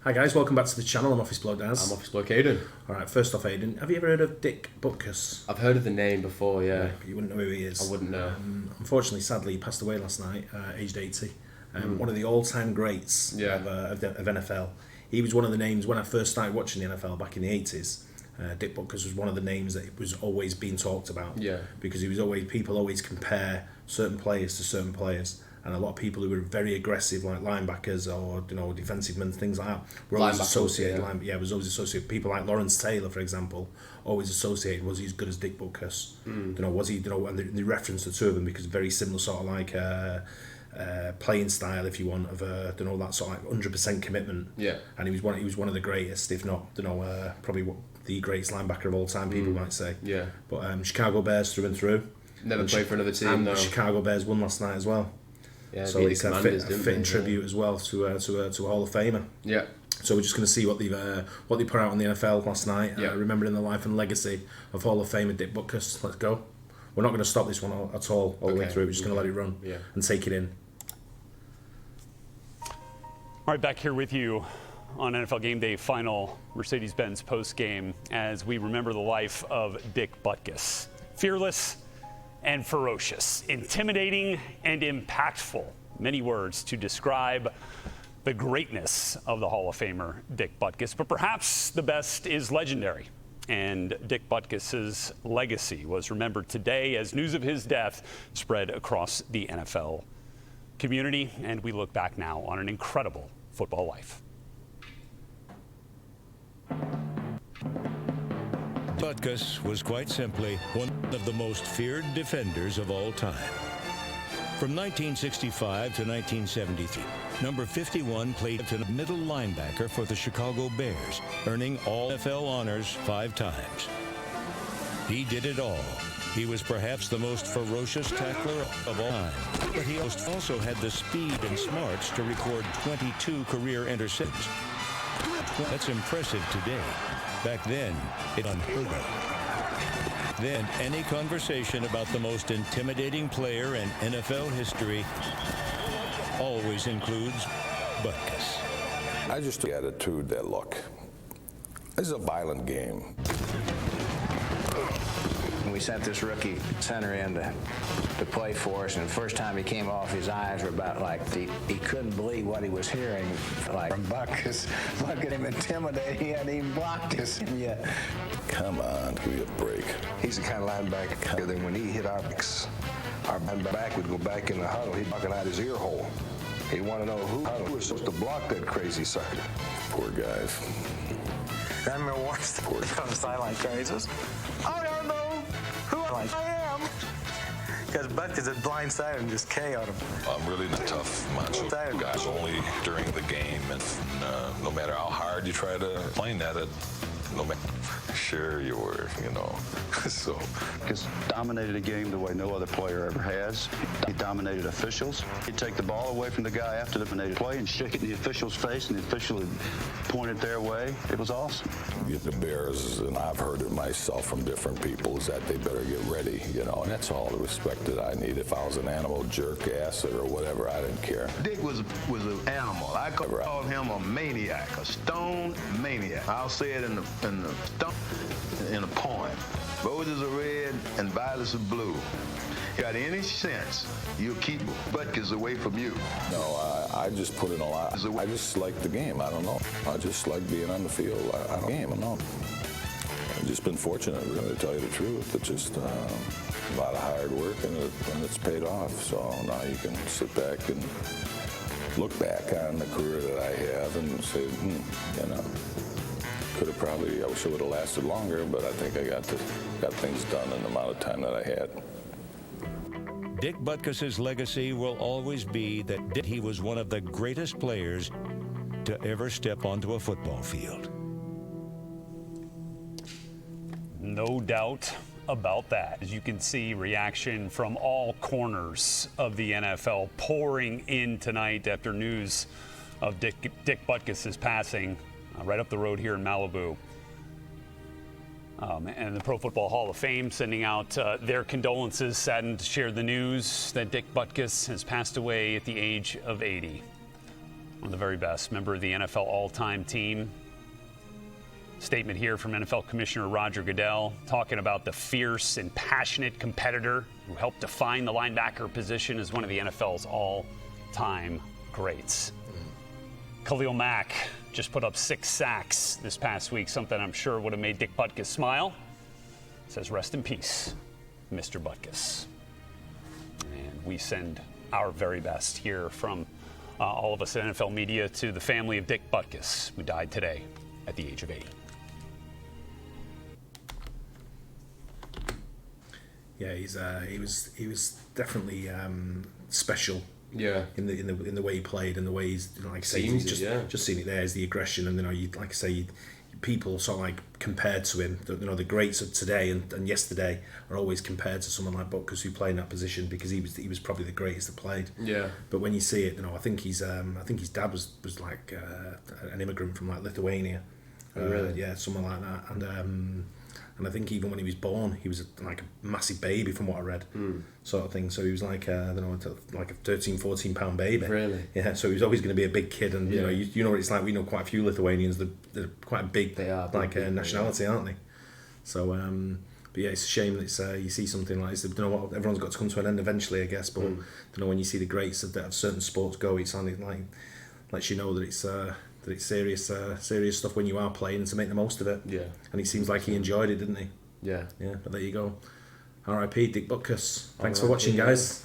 Hi guys, welcome back to the channel. I'm Office Bloke Daz. I'm Office Bloke Aidan. Alright, first off Aidan, have you ever heard of Dick Butkus? I've heard of the name before, yeah. But you wouldn't know who he is. I wouldn't know. Unfortunately, sadly, he passed away last night, aged 80. One of the all-time greats of NFL. He was one of the names, when I first started watching the NFL back in the 80s, Dick Butkus was one of the names that was always being talked about. Yeah. Because people always compare certain players to certain players. And a lot of people who were very aggressive, like linebackers or defensive men, things like that, were always associated. Was always associated. People like Lawrence Taylor, for example, always associated. Was he as good as Dick Butkus? Was he? And they reference the two of them because very similar sort of like playing style, if you want, of that sort of like 100% commitment. Yeah. And he was one of the greatest, if not probably the greatest linebacker of all time. People might say. Yeah. But Chicago Bears through and through. Never played for another team. No. Chicago Bears won last night as well. Yeah, so it's a fitting tribute as well to a Hall of Famer. Yeah. So we're just going to see what they put out on the NFL last night. Yeah. Remembering the life and legacy of Hall of Famer Dick Butkus. Let's go. We're not going to stop this one at all the way through. We're just going to let it run and take it in. All right, back here with you on NFL Game Day final Mercedes-Benz post-game as we remember the life of Dick Butkus. Fearless and ferocious, intimidating and impactful. Many words to describe the greatness of the Hall of Famer Dick Butkus, but perhaps the best is legendary. And Dick Butkus's legacy was remembered today as news of his death spread across the NFL community, and we look back now on an incredible football life. Butkus was quite simply one of the most feared defenders of all time. From 1965 to 1973, number 51 played as middle linebacker for the Chicago Bears, earning all NFL honors 5 times. He did it all. He was perhaps the most ferocious tackler of all time, but he also had the speed and smarts to record 22 career interceptions. That's impressive today. Back then, it unheard of. Then, any conversation about the most intimidating player in NFL history always includes Butkus. I just the attitude that, look, this is a violent game. We sent this rookie center in to play for us, and the first time he came off, his eyes were about like he couldn't believe what he was hearing. Like from Butkus, look at him intimidating. He hadn't even blocked us yet. Come on, give me a break. He's the kind of linebacker that when he hit our back would go back in the huddle. He'd bucking out his ear hole. He'd want to know who was supposed to block that crazy sucker. Poor guys. I remember once on the sideline phrases. I don't know who I am. Because Butkus had blindsided and just KO'd him. I'm really the tough macho guys only during the game, and no matter how hard you try to explain that, sure you were, so. He's dominated a game the way no other player ever has. He dominated officials. He'd take the ball away from the guy after the dominated play and shake it in the official's face, and the official would point it their way. It was awesome. The Bears, and I've heard it myself from different people, is that they better get ready, and that's all the respect that I need. If I was an animal, jerk, acid, or whatever, I didn't care. Dick was an animal. I called him a maniac, a stone maniac. I'll say it in a poem. Roses are red and violets are blue. Got any sense, you'll keep Butkus away from you. No, I just put in a lot. I just like the game. I don't know. I just like being on the field. I don't know. I've just been fortunate, really, to tell you the truth. It's just a lot of hard work, and it's paid off. So now you can sit back and look back on the career that I have and say, could have probably, I wish it would have lasted longer, but I think I got things done in the amount of time that I had. Dick Butkus's legacy will always be that he was one of the greatest players to ever step onto a football field. No doubt about that. As you can see, reaction from all corners of the NFL pouring in tonight after news of Dick Butkus's passing right up the road here in Malibu. And the Pro Football Hall of Fame sending out their condolences, saddened to share the news that Dick Butkus has passed away at the age of 80. one of the very best, member of the NFL all-time team. Statement here from NFL Commissioner Roger Goodell talking about the fierce and passionate competitor who helped define the linebacker position as one of the NFL's all-time greats. Khalil Mack just put up 6 sacks this past week, something I'm sure would have made Dick Butkus smile. Says rest in peace, Mr. Butkus. And we send our very best here from all of us at NFL Media to the family of Dick Butkus, who died today at the age of 80. Yeah, he was definitely special. Yeah. In the way he played and the way he's, you know, like I say, he's just seeing it there as the aggression, and you know, you like I say, people sort of like compared to him. You know, the greats of today and yesterday are always compared to someone like Butkus who played in that position because he was probably the greatest that played. Yeah. But when you see it, you know, I think his dad was like an immigrant from like Lithuania. Oh, really? Yeah, something like that, and I think even when he was born, he was like a massive baby from what I read, sort of thing. So he was like, I don't know, like a 13, 14 pound baby. Really? Yeah, so he was always going to be a big kid. And, you know, you know what it's like. We know quite a few Lithuanians. They're quite a big, nationality, aren't they? So, but yeah, it's a shame that you see something like this. I don't know what, everyone's got to come to an end eventually, I guess. But, I don't know, when you see the greats of certain sports go, it's like, lets you know that it's serious stuff when you are playing and to make the most of it. Yeah. And he seems like he enjoyed it, didn't he? Yeah. Yeah, but there you go. R.I.P. Dick Butkus. Thanks for watching, guys.